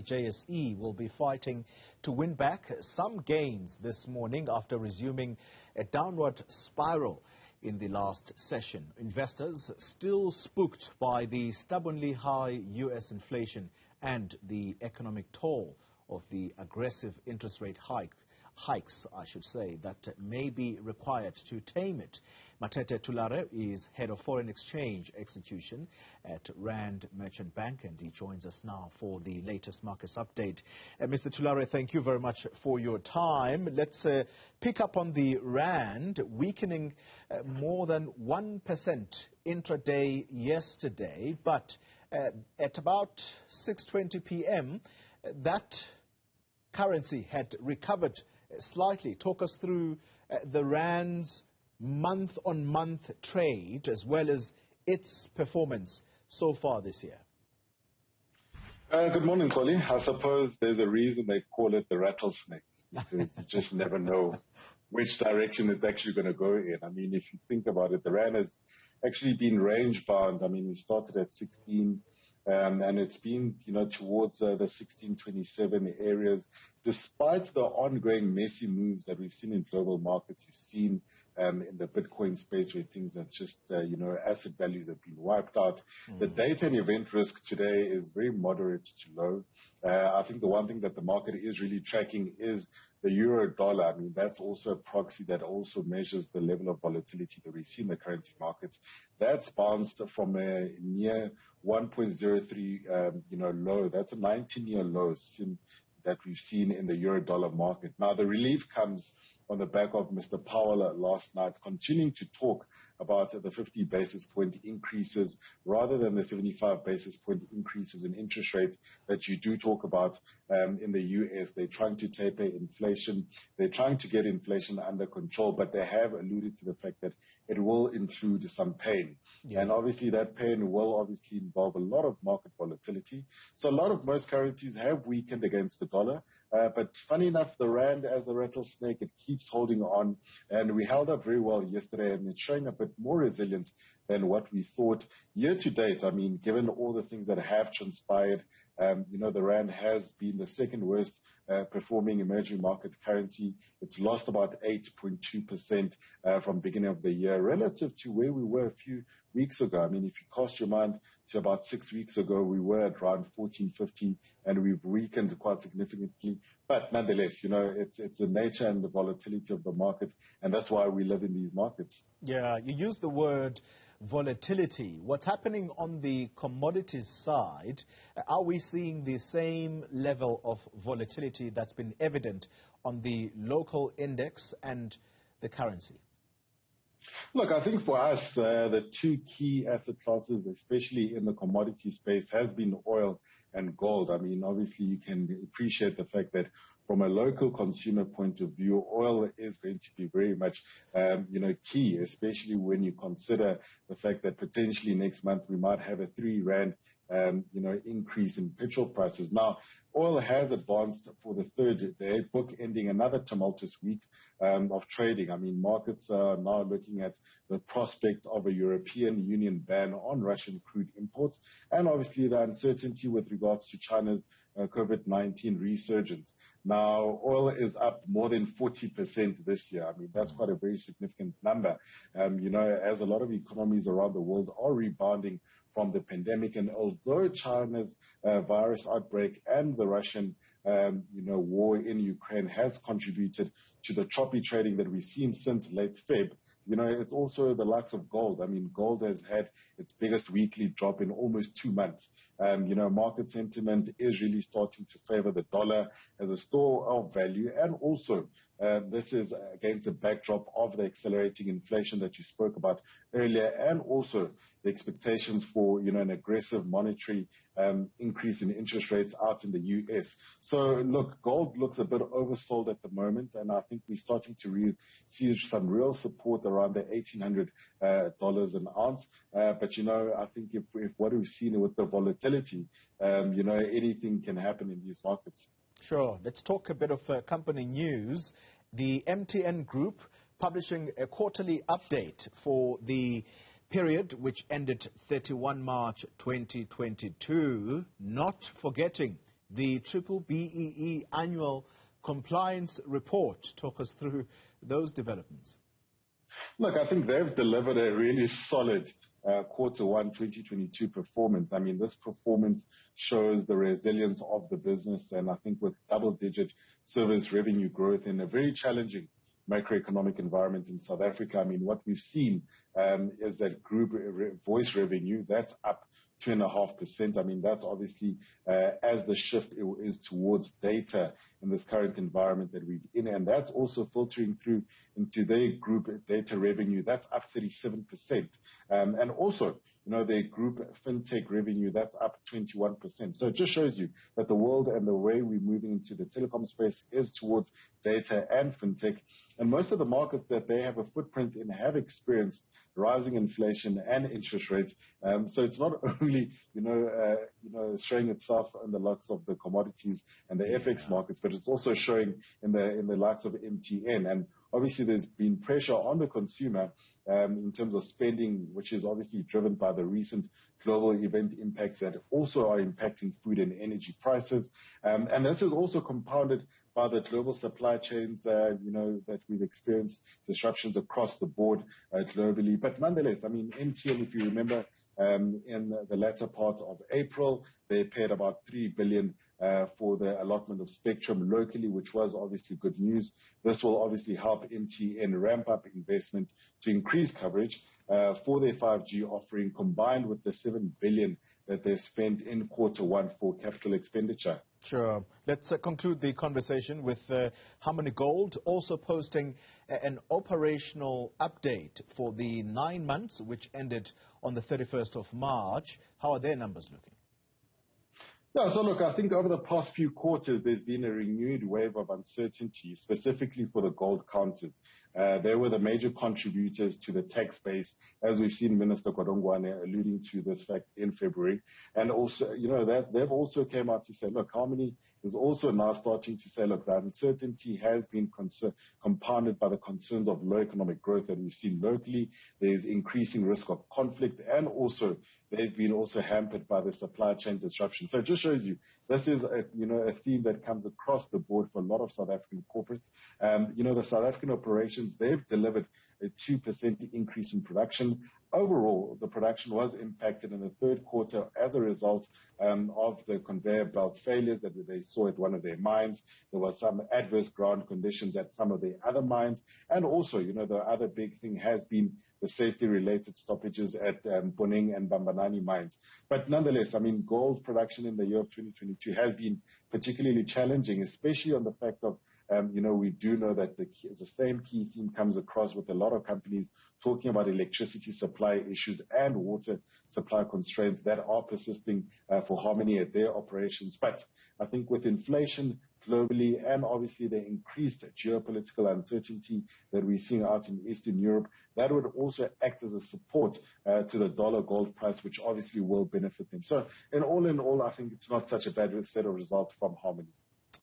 JSE will be fighting to win back some gains this morning after resuming a downward spiral in the last session. Investors still spooked by the stubbornly high U.S. inflation and the economic toll of the aggressive interest rate hikes, that may be required to tame it. Matete Thulare is head of foreign exchange execution at Rand Merchant Bank, and he joins us now for the latest markets update. Mr. Thulare, thank you very much for your time. Let's pick up on the Rand, weakening more than 1% intraday yesterday, but at about 6:20 p.m., that currency had recovered slightly. Talk us through the Rand's month-on-month trade as well as its performance so far this year. Good morning, Collie. I suppose there's a reason they call it the rattlesnake, because you just never know which direction it's actually going to go in. I mean, if you think about it, the Rand has actually been range-bound. I mean, we started at 16, and it's been, towards the 1627 areas, despite the ongoing messy moves that we've seen in global markets. You've seen in the Bitcoin space where things have just, asset values have been wiped out. The data and event risk today is very moderate to low. I think the one thing that the market is really tracking is the euro dollar. I mean, that's also a proxy that also measures the level of volatility that we see in the currency markets. That's bounced from a near 1.03, low. That's a 19-year low that we've seen in the euro dollar market. Now, the relief comes on the back of Mr. Powell last night continuing to talk about the 50 basis point increases rather than the 75 basis point increases in interest rates that you do talk about in the U.S. They're trying to taper inflation. They're trying to get inflation under control, but they have alluded to the fact that it will include some pain. Yeah. And obviously that pain will obviously involve a lot of market volatility. So most currencies have weakened against the dollar. But funny enough, the Rand, as the rattlesnake, it keeps holding on, and we held up very well yesterday, and it's showing a bit more resilience than what we thought. Year to date, I mean, given all the things that have transpired, the Rand has been the second worst performing emerging market currency. It's lost about 8.2% from beginning of the year relative to where we were a few weeks ago. I mean, if you cast your mind to about 6 weeks ago, we were at around 1450, and we've weakened quite significantly. But nonetheless, it's the nature and the volatility of the markets, and that's why we live in these markets. Yeah, you use the word volatility. What's happening on the commodities side? Are we seeing the same level of volatility that's been evident on the local index and the currency? Look, I think for us, the two key asset classes, especially in the commodity space, has been oil and gold. I mean, obviously, you can appreciate the fact that from a local consumer point of view, oil is going to be very much, key, especially when you consider the fact that potentially next month we might have a 3 Rand increase in petrol prices. Now, oil has advanced for the third day, bookending another tumultuous week of trading. I mean, markets are now looking at the prospect of a European Union ban on Russian crude imports, and obviously the uncertainty with regards to China's COVID-19 resurgence. Now, oil is up more than 40% this year. I mean, that's quite a very significant number. As a lot of economies around the world are rebounding from the pandemic, and although China's virus outbreak and the Russian war in Ukraine has contributed to the choppy trading that we've seen since late Feb, it's also the likes of gold. I mean, gold has had its biggest weekly drop in almost 2 months. Market sentiment is really starting to favor the dollar as a store of value, and also this is against the backdrop of the accelerating inflation that you spoke about earlier, and also the expectations for an aggressive monetary increase in interest rates out in the U.S. So look, gold looks a bit oversold at the moment, and I think we're starting to see some real support around the $1,800 an ounce. But I think if what we've seen with the volatility, anything can happen in these markets. Sure. Let's talk a bit of company news. The MTN Group publishing a quarterly update for the period which ended 31 March 2022, not forgetting the Triple BEE annual compliance report. Talk us through those developments. Look, I think they've delivered a really solid quarter one 2022 performance. I mean, this performance shows the resilience of the business, and I think with double-digit service revenue growth in a very challenging macroeconomic environment in South Africa. I mean, what we've seen is that group voice revenue, that's up 2.5%. I mean, that's obviously as the shift is towards data in this current environment that we're in, and that's also filtering through into their group data revenue. That's up 37%. And also, you know, their group fintech revenue, that's up 21%. So it just shows you that the world and the way we're moving into the telecom space is towards data and fintech. And most of the markets that they have a footprint in have experienced rising inflation and interest rates. So it's not only, showing itself in the likes of the commodities and the FX markets, but it's also showing in the likes of MTN. And obviously there's been pressure on the consumer in terms of spending, which is obviously driven by the recent global event impacts that also are impacting food and energy prices. And this is also compounded by the global supply chains, that we've experienced disruptions across the board globally. But nonetheless, I mean, MTN, if you remember, in the latter part of April, they paid about 3 billion for the allotment of spectrum locally, which was obviously good news. This will obviously help MTN ramp up investment to increase coverage for their 5G offering, combined with the 7 billion that they've spent in quarter one for capital expenditure. Sure. Let's conclude the conversation with Harmony Gold also posting an operational update for the 9 months, which ended on the 31st of March. How are their numbers looking? Yeah, so look, I think over the past few quarters, there's been a renewed wave of uncertainty, specifically for the gold counters. They were the major contributors to the tax base, as we've seen Minister Godongwane alluding to this fact in February. And also, that they've also came out to say, look, Harmony is also now starting to say, look, the uncertainty has been compounded by the concerns of low economic growth that we've seen locally. There's increasing risk of conflict, and also they've been also hampered by the supply chain disruption. So it just shows you this is a theme that comes across the board for a lot of South African corporates. The South African operations, they've delivered a 2% increase in production. Overall, the production was impacted in the third quarter as a result of the conveyor belt failures that they saw at one of their mines. There was some adverse ground conditions at some of their other mines. And also, the other big thing has been the safety-related stoppages at Boneng and Bambanani mines. But nonetheless, I mean, gold production in the year of 2022 has been particularly challenging, especially on the fact of we do know that the same key theme comes across with a lot of companies talking about electricity supply issues and water supply constraints that are persisting for Harmony at their operations. But I think with inflation globally and obviously the increased geopolitical uncertainty that we're seeing out in Eastern Europe, that would also act as a support to the dollar gold price, which obviously will benefit them. So in all, I think it's not such a bad set of results from Harmony.